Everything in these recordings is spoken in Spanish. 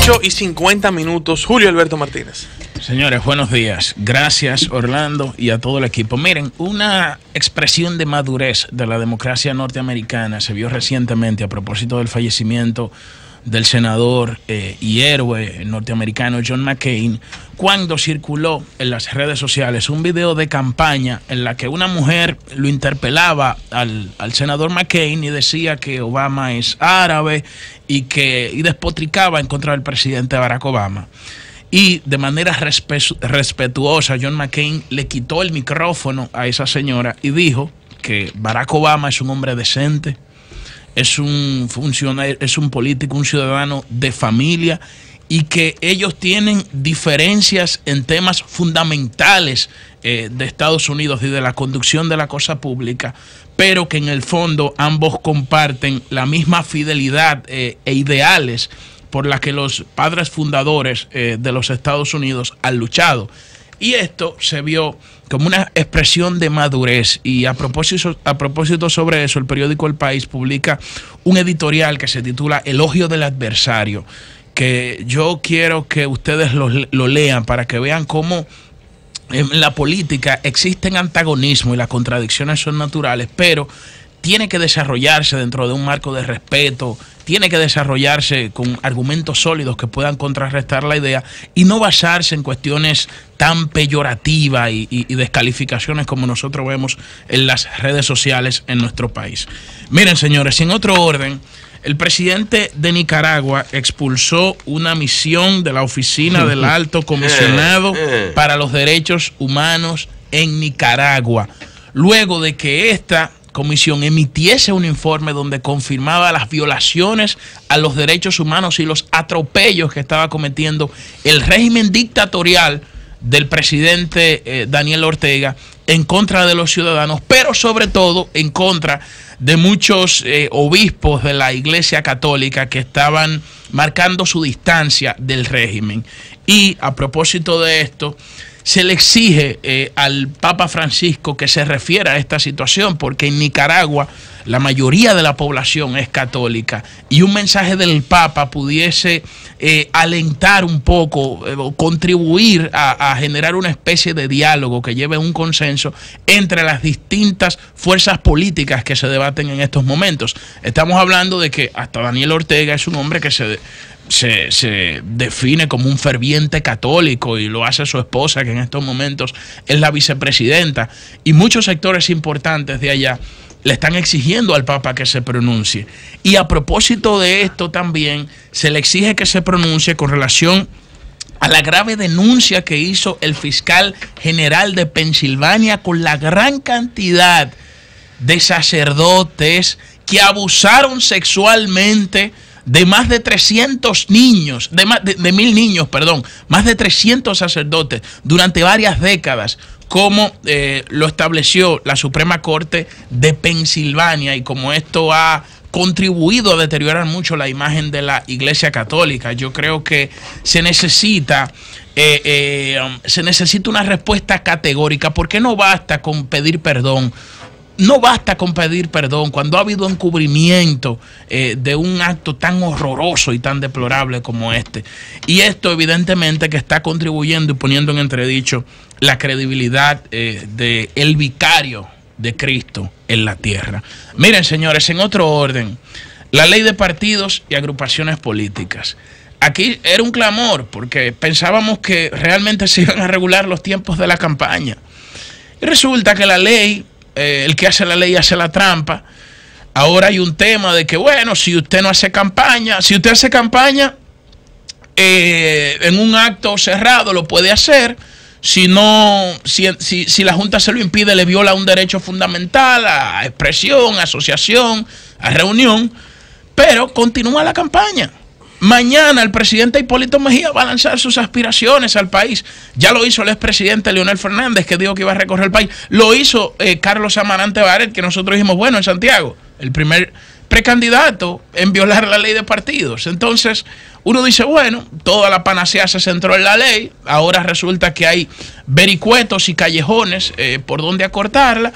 8:50. Julio Alberto Martínez. Señores, buenos días. Gracias, Orlando, y a todo el equipo. Miren, una expresión de madurez de la democracia norteamericana se vio recientemente a propósito del fallecimiento del senador y héroe norteamericano John McCain, cuando circuló en las redes sociales un video de campaña en la que una mujer lo interpelaba al senador McCain y decía que Obama es árabe y despotricaba en contra del presidente Barack Obama. Y de manera respetuosa, John McCain le quitó el micrófono a esa señora y dijo que Barack Obama es un hombre decente, es un funcionario, es un político, un ciudadano de familia, y que ellos tienen diferencias en temas fundamentales de Estados Unidos y de la conducción de la cosa pública, pero que en el fondo ambos comparten la misma fidelidad e ideales por la que los padres fundadores de los Estados Unidos han luchado. Y esto se vio como una expresión de madurez. Y a propósito sobre eso, el periódico El País publica un editorial que se titula Elogio del adversario, que yo quiero que ustedes lo lean para que vean cómo en la política existen antagonismos y las contradicciones son naturales, pero tiene que desarrollarse dentro de un marco de respeto, tiene que desarrollarse con argumentos sólidos que puedan contrarrestar la idea y no basarse en cuestiones tan peyorativas y descalificaciones como nosotros vemos en las redes sociales en nuestro país. Miren, señores, en otro orden, el presidente de Nicaragua expulsó una misión de la Oficina del Alto Comisionado para los Derechos Humanos en Nicaragua, luego de que esta comisión emitiese un informe donde confirmaba las violaciones a los derechos humanos y los atropellos que estaba cometiendo el régimen dictatorial del presidente Daniel Ortega en contra de los ciudadanos, pero sobre todo en contra de muchos obispos de la Iglesia Católica que estaban marcando su distancia del régimen. Y a propósito de esto, se le exige al Papa Francisco que se refiera a esta situación, porque en Nicaragua la mayoría de la población es católica y un mensaje del Papa pudiese alentar un poco, contribuir a generar una especie de diálogo que lleve a un consenso entre las distintas fuerzas políticas que se debaten en estos momentos. Estamos hablando de que hasta Daniel Ortega es un hombre que se define como un ferviente católico y lo hace su esposa, que en estos momentos es la vicepresidenta, y muchos sectores importantes de allá le están exigiendo al Papa que se pronuncie. Y a propósito de esto también se le exige que se pronuncie con relación a la grave denuncia que hizo el fiscal general de Pensilvania con la gran cantidad de sacerdotes que abusaron sexualmente de más de 300 niños, de 1.000 niños, perdón, más de 300 sacerdotes durante varias décadas, como lo estableció la Suprema Corte de Pensilvania, y como esto ha contribuido a deteriorar mucho la imagen de la Iglesia Católica. Yo creo que se necesita una respuesta categórica, porque no basta con pedir perdón. No basta con pedir perdón cuando ha habido encubrimiento de un acto tan horroroso y tan deplorable como este. Y esto evidentemente que está contribuyendo y poniendo en entredicho la credibilidad del vicario de Cristo en la tierra. Miren, señores, en otro orden, la ley de partidos y agrupaciones políticas. Aquí era un clamor porque pensábamos que realmente se iban a regular los tiempos de la campaña. Y resulta que la ley... el que hace la ley hace la trampa. Ahora hay un tema de que, bueno, si usted no hace campaña, si usted hace campaña en un acto cerrado lo puede hacer. Si no, si la Junta se lo impide, le viola un derecho fundamental a expresión, a asociación, a reunión, pero continúa la campaña. Mañana el presidente Hipólito Mejía va a lanzar sus aspiraciones al país. Ya lo hizo el expresidente Leonel Fernández, que dijo que iba a recorrer el país. Lo hizo Carlos Amarante Baret, que nosotros dijimos, bueno, en Santiago, el primer precandidato en violar la ley de partidos. Entonces, uno dice, bueno, toda la panacea se centró en la ley. Ahora resulta que hay vericuetos y callejones por donde acortarla.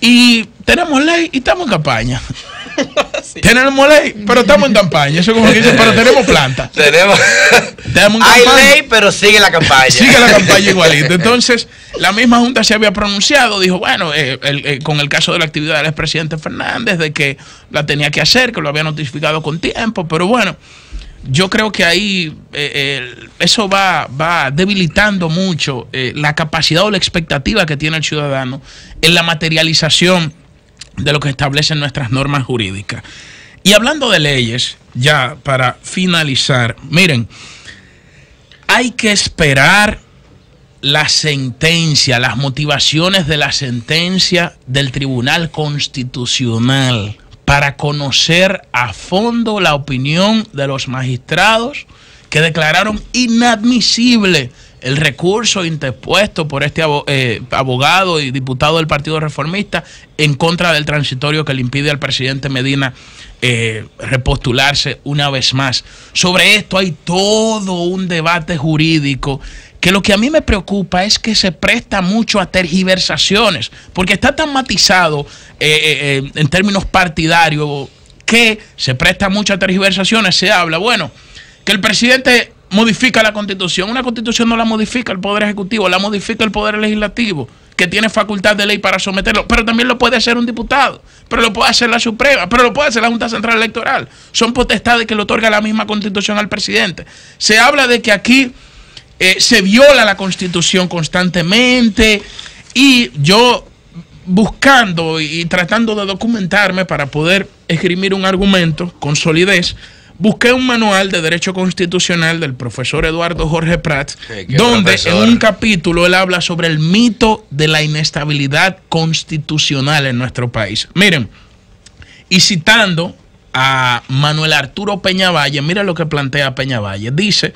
Y tenemos ley y estamos en campaña. Sí. Tenemos ley, pero estamos en campaña. Eso como que dice, pero tenemos planta. Hay ley, pero sigue la campaña. Sigue la campaña igualito. Entonces, la misma Junta se había pronunciado, dijo, bueno, con el caso de la actividad del expresidente Fernández, de que la tenía que hacer, que lo había notificado con tiempo, pero bueno, yo creo que ahí eso va debilitando mucho la capacidad o la expectativa que tiene el ciudadano en la materialización de lo que establecen nuestras normas jurídicas. Y hablando de leyes, ya para finalizar, miren, hay que esperar la sentencia, las motivaciones de la sentencia del Tribunal Constitucional para conocer a fondo la opinión de los magistrados que declararon inadmisible el recurso interpuesto por este abogado y diputado del Partido Reformista en contra del transitorio que le impide al presidente Medina repostularse una vez más. Sobre esto hay todo un debate jurídico que lo que a mí me preocupa es que se presta mucho a tergiversaciones, porque está tan matizado en términos partidarios que se presta mucho a tergiversaciones. Se habla, bueno, que el presidente modifica la Constitución. Una Constitución no la modifica el Poder Ejecutivo, la modifica el Poder Legislativo, que tiene facultad de ley para someterlo, pero también lo puede hacer un diputado, pero lo puede hacer la Suprema, pero lo puede hacer la Junta Central Electoral. Son potestades que le otorga la misma Constitución al presidente. Se habla de que aquí se viola la Constitución constantemente, y yo, buscando y tratando de documentarme para poder esgrimir un argumento con solidez, busqué un manual de Derecho Constitucional del profesor Eduardo Jorge Prats, donde en un capítulo él habla sobre el mito de la inestabilidad constitucional en nuestro país. Miren, y citando a Manuel Arturo Peñavalle, mira lo que plantea Peñavalle. Dice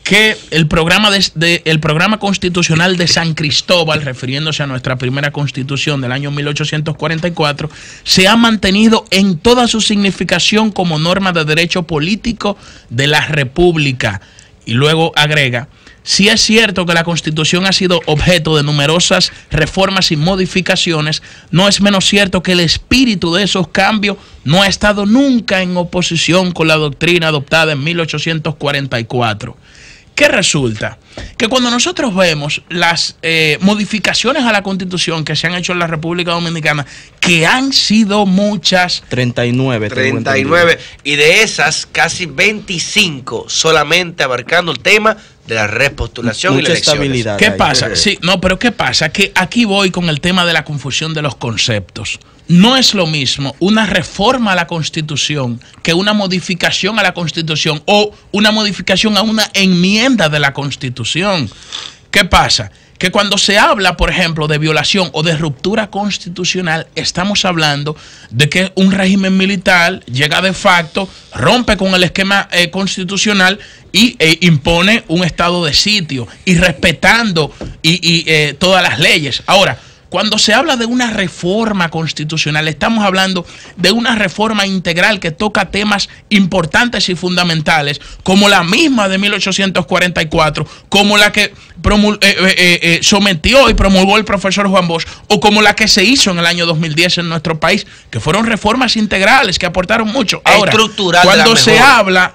que el programa constitucional de San Cristóbal, refiriéndose a nuestra primera constitución del año 1844, se ha mantenido en toda su significación como norma de derecho político de la República. Y luego agrega, si es cierto que la Constitución ha sido objeto de numerosas reformas y modificaciones, no es menos cierto que el espíritu de esos cambios no ha estado nunca en oposición con la doctrina adoptada en 1844. ¿Qué resulta? Que cuando nosotros vemos las modificaciones a la Constitución que se han hecho en la República Dominicana, que han sido muchas. 39. Y de esas, casi 25 solamente abarcando el tema de la repostulación y la elección. ¿Qué pasa? Sí, no, pero ¿qué pasa? Que aquí voy con el tema de la confusión de los conceptos. No es lo mismo una reforma a la Constitución que una modificación a la Constitución o una modificación a una enmienda de la Constitución. ¿Qué pasa? Que cuando se habla, por ejemplo, de violación o de ruptura constitucional, estamos hablando de que un régimen militar llega de facto, rompe con el esquema constitucional y impone un estado de sitio, y respetando todas las leyes. Ahora, cuando se habla de una reforma constitucional, estamos hablando de una reforma integral que toca temas importantes y fundamentales, como la misma de 1844, como la que sometió y promulgó el profesor Juan Bosch, o como la que se hizo en el año 2010 en nuestro país, que fueron reformas integrales que aportaron mucho. Ahora,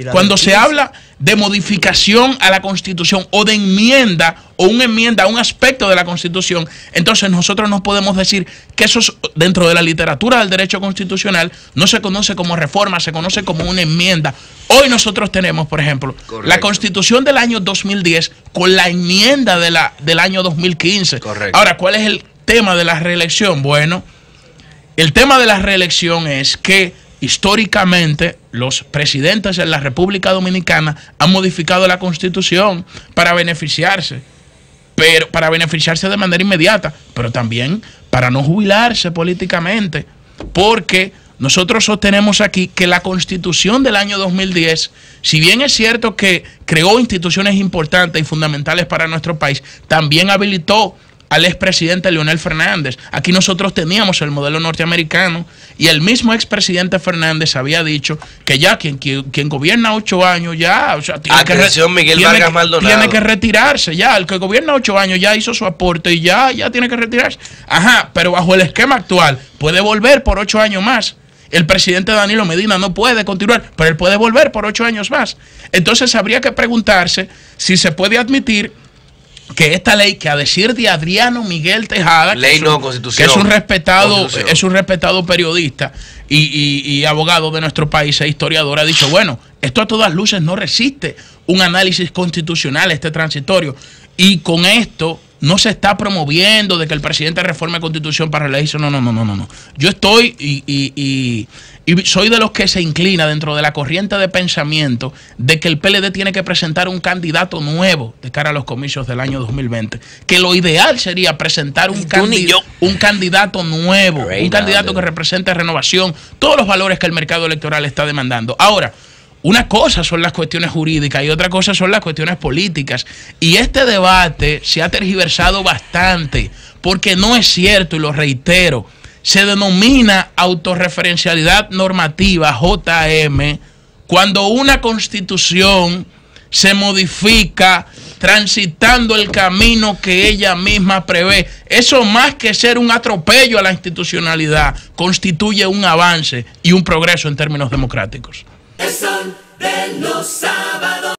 cuando se habla de modificación a la Constitución o de enmienda o una enmienda a un aspecto de la Constitución, entonces nosotros no podemos decir que eso dentro de la literatura del derecho constitucional no se conoce como reforma, se conoce como una enmienda. Hoy nosotros tenemos, por ejemplo, la Constitución del año 2010 con la enmienda del año 2015. Correcto. Ahora, ¿cuál es el tema de la reelección? Bueno, el tema de la reelección es que históricamente los presidentes en la República Dominicana han modificado la Constitución para beneficiarse, pero para beneficiarse de manera inmediata, pero también para no jubilarse políticamente, porque nosotros sostenemos aquí que la Constitución del año 2010, si bien es cierto que creó instituciones importantes y fundamentales para nuestro país, también habilitó al expresidente Leonel Fernández. Aquí nosotros teníamos el modelo norteamericano y el mismo expresidente Fernández había dicho que ya quien gobierna 8 años ya, o sea, tiene que retirarse ya. El que gobierna 8 años ya hizo su aporte y ya tiene que retirarse. Ajá, pero bajo el esquema actual puede volver por 8 años más. El presidente Danilo Medina no puede continuar, pero él puede volver por 8 años más. Entonces habría que preguntarse si se puede admitir que esta ley, que a decir de Adriano Miguel Tejada, ley no, constitución, que es un respetado periodista y abogado de nuestro país e historiador, ha dicho, bueno, esto a todas luces no resiste un análisis constitucional, este transitorio, y con esto no se está promoviendo de que el presidente reforme constitución para elegirse. No. Yo estoy y soy de los que se inclina dentro de la corriente de pensamiento de que el PLD tiene que presentar un candidato nuevo de cara a los comicios del año 2020. Que lo ideal sería presentar un candidato nuevo, un candidato que represente renovación, todos los valores que el mercado electoral está demandando. Ahora, una cosa son las cuestiones jurídicas y otra cosa son las cuestiones políticas. Y este debate se ha tergiversado bastante porque no es cierto, y lo reitero, se denomina autorreferencialidad normativa, JM, cuando una constitución se modifica transitando el camino que ella misma prevé. Eso, más que ser un atropello a la institucionalidad, constituye un avance y un progreso en términos democráticos. El son de los